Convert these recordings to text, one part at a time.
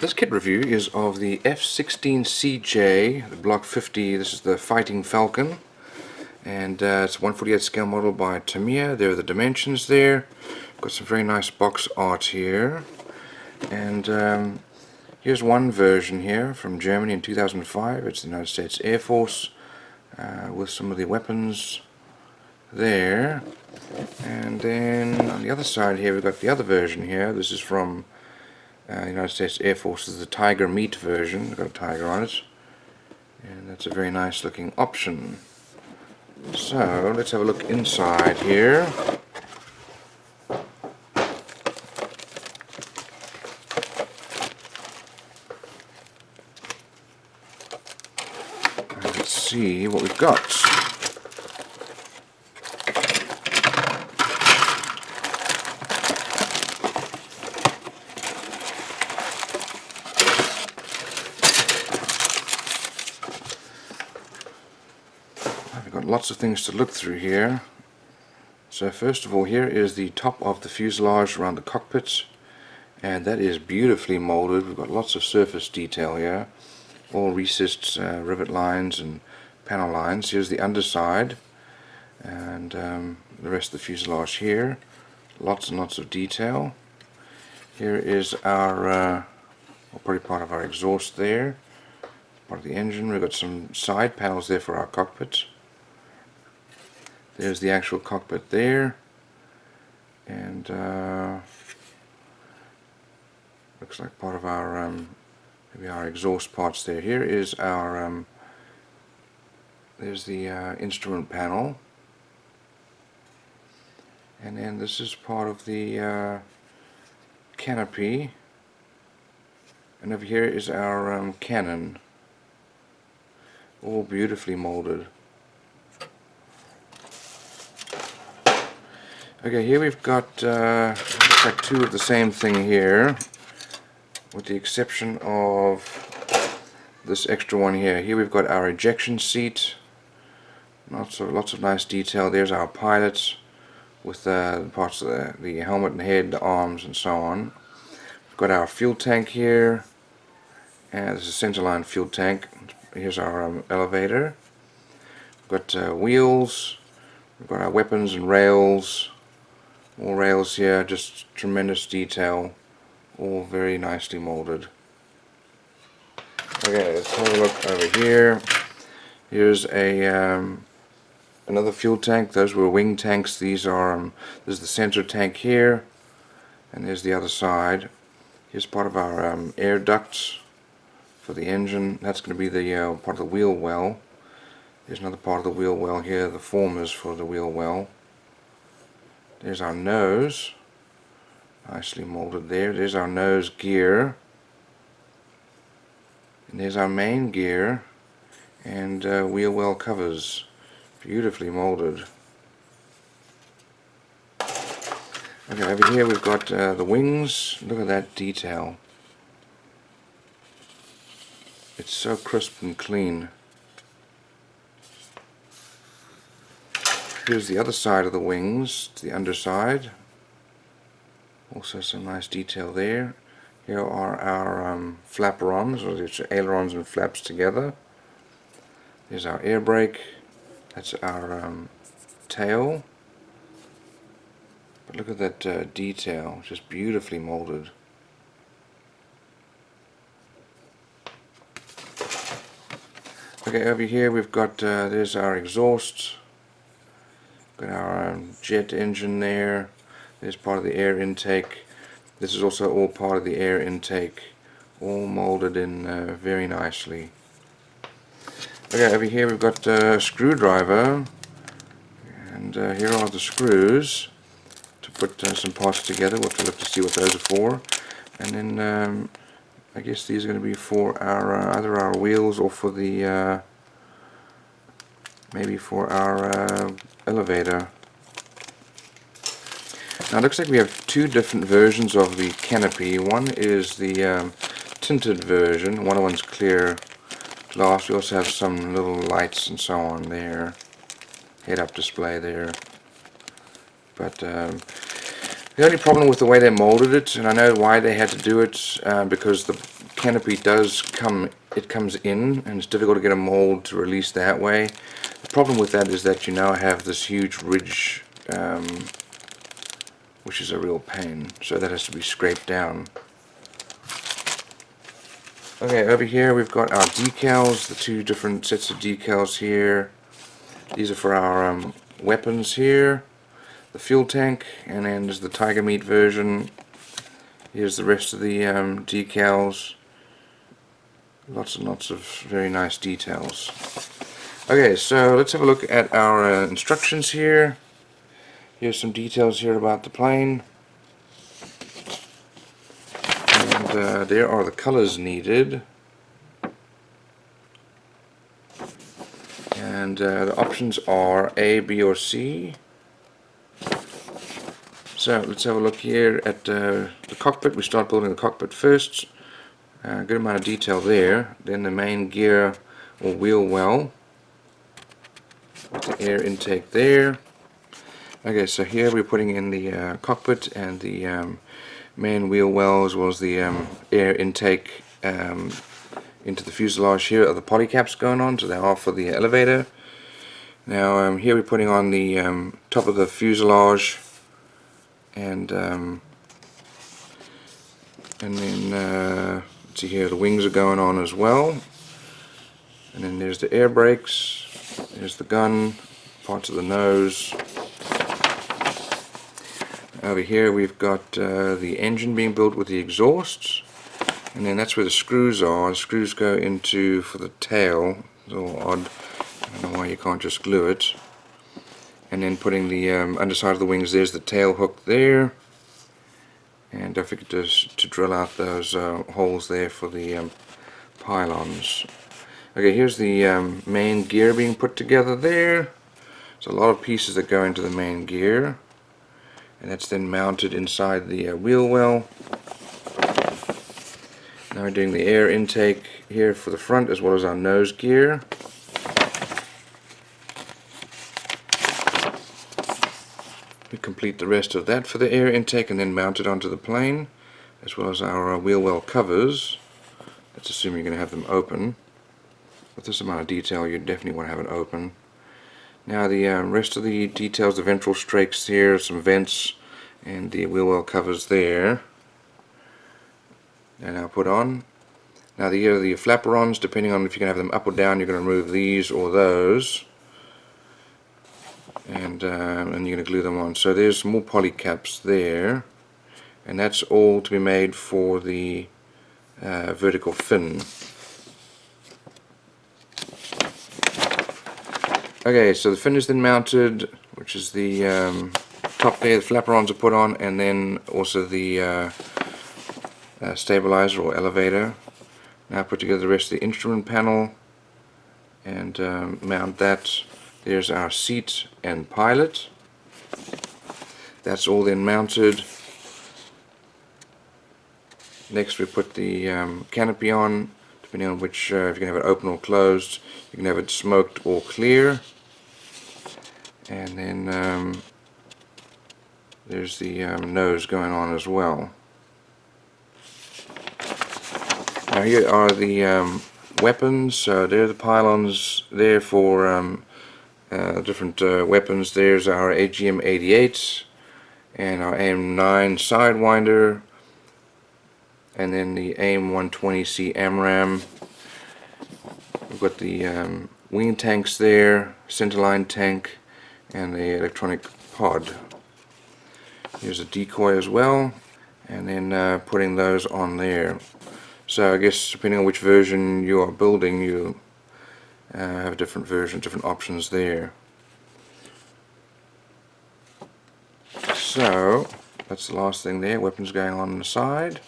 This kit review is of the F-16CJ, the Block 50. This is the Fighting Falcon, and it's a 1/48 scale model by Tamiya. There are the dimensions there. Got some very nice box art here, and here's one version here from Germany in 2005. It's the United States Air Force with some of the weapons there. And then on the other side here we've got the other version here. This is from United States Air Force. Is the Tiger Meat version. It's got a tiger on it, and that's a very nice looking option. So let's have a look inside here. Let's see what we've got. We've got lots of things to look through here. So first of all, here is the top of the fuselage around the cockpit, and that is beautifully molded. We've got lots of surface detail here, all recessed rivet lines and panel lines. Here's the underside, and the rest of the fuselage here. Lots and lots of detail. Here is our probably part of our exhaust there, part of the engine. We've got some side panels there for our cockpit. There's the actual cockpit there, and looks like part of our maybe our exhaust parts there. Here is our there's the instrument panel, and then this is part of the canopy, and over here is our cannon, all beautifully molded. Okay, here we've got looks like two of the same thing here, with the exception of this extra one here. Here we've got our ejection seat. Lots of nice detail. There's our pilot with the parts of the helmet and head, the arms, and so on. We've got our fuel tank here, and this is a centerline fuel tank. Here's our elevator. We've got wheels. We've got our weapons and rails. More rails here, just tremendous detail, all very nicely molded. Okay, let's have a look over here. Here's a another fuel tank. Those were wing tanks. These are this is the center tank here, and there's the other side. Here's part of our air ducts for the engine. That's going to be the part of the wheel well. There's another part of the wheel well here, the formers for the wheel well. There's our nose, nicely molded there. There's our nose gear, and there's our main gear, and wheel well covers, beautifully molded. Okay, over here we've got the wings. Look at that detail. It's so crisp and clean. Here's the other side of the wings, the underside. Also some nice detail there. Here are our flaperons, or the ailerons and flaps together. There's our air brake. That's our tail. But look at that detail, just beautifully molded. Okay, over here we've got there's our exhaust. Got our jet engine there. There's part of the air intake. This is also all part of the air intake, all molded in very nicely. Okay, over here we've got a screwdriver, and here are the screws to put some parts together. We'll have to look to see what those are for. And then I guess these are going to be for our either our wheels or for the maybe for our elevator. Now it looks like we have two different versions of the canopy. One is the tinted version, one of one's clear glass. We also have some little lights and so on there, head-up display there. But the only problem with the way they molded it, and I know why they had to do it, because canopy comes in, and it's difficult to get a mold to release that way. The problem with that is that you now have this huge ridge, which is a real pain, so that has to be scraped down. Okay, over here we've got our decals, the two different sets of decals here. These are for our weapons here, the fuel tank, and then there's the tiger meat version. Here's the rest of the decals. Lots and lots of very nice details. Okay, so let's have a look at our instructions here. Here's some details here about the plane. And there are the colors needed. And the options are A, B, or C. So let's have a look here at the cockpit. We start building the cockpit first. Good amount of detail there. Then the main gear or wheel well with the air intake there. Okay, so here we're putting in the cockpit and the main wheel well, as well as the air intake into the fuselage. Here are the polycaps going on, so they are for the elevator. Now here we're putting on the top of the fuselage, and then let's see here, the wings are going on as well. And then there's the air brakes, there's the gun, parts of the nose. Over here we've got the engine being built with the exhausts, and then that's where the screws are. The screws go into for the tail. It's all odd. I don't know why you can't just glue it. And then putting the underside of the wings, there's the tail hook there. And don't forget to drill out those holes there for the pylons. Okay, here's the main gear being put together there. There's a lot of pieces that go into the main gear, and that's then mounted inside the wheel well. Now we're doing the air intake here for the front, as well as our nose gear. We complete the rest of that for the air intake, and then mount it onto the plane, as well as our wheel well covers. Let's assume you're going to have them open. With this amount of detail, you definitely want to have it open. Now the rest of the details, the ventral strakes here, some vents, and the wheel well covers there. And now put on. Now the flaperons, depending on if you're going to have them up or down, you're going to remove these or those. And you're going to glue them on. So there's more polycaps there, and that's all to be made for the vertical fin. Okay, so the fin is then mounted, which is the top there. The flaperons are put on, and then also the stabilizer or elevator. Now put together the rest of the instrument panel and mount that. There's our seat and pilot. That's all then mounted. Next we put the canopy on, depending on which, if you can have it open or closed. You can have it smoked or clear. And then there's the nose going on as well. Now here are the weapons. So there are the pylons there for different weapons. There's our AGM-88 and our AIM-9 Sidewinder, and then the AIM-120C AMRAAM. We've got the wing tanks there, centerline tank, and the electronic pod. Here's a decoy as well, and then putting those on there. So I guess depending on which version you are building, you have different versions, different options there. So that's the last thing there, weapons going on the side.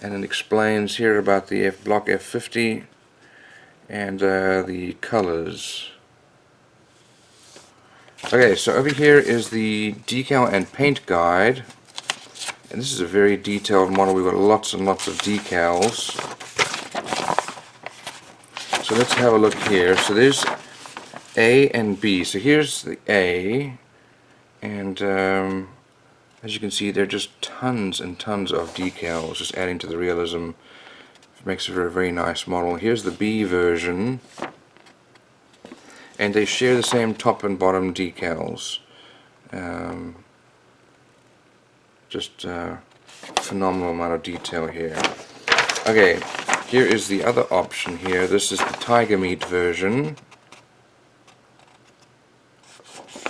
And it explains here about the Block F-50 and the colors. Okay, so over here is the decal and paint guide, and this is a very detailed model. We've got lots and lots of decals. So let's have a look here. So there's A and B. So here's the A, and as you can see, there are just tons and tons of decals, just adding to the realism makes it a very nice model. Here's the B version, and they share the same top and bottom decals. Just phenomenal amount of detail here. Okay, here is the other option here. This is the Tiger Meat version.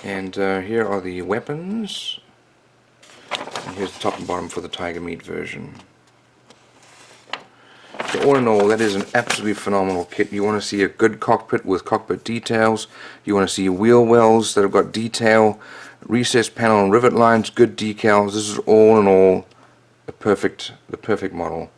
And here are the weapons. And here's the top and bottom for the Tiger Meat version. So all in all, that is an absolutely phenomenal kit. You want to see a good cockpit with cockpit details. You want to see wheel wells that have got detail, recessed panel and rivet lines, good decals. This is all in all the perfect model.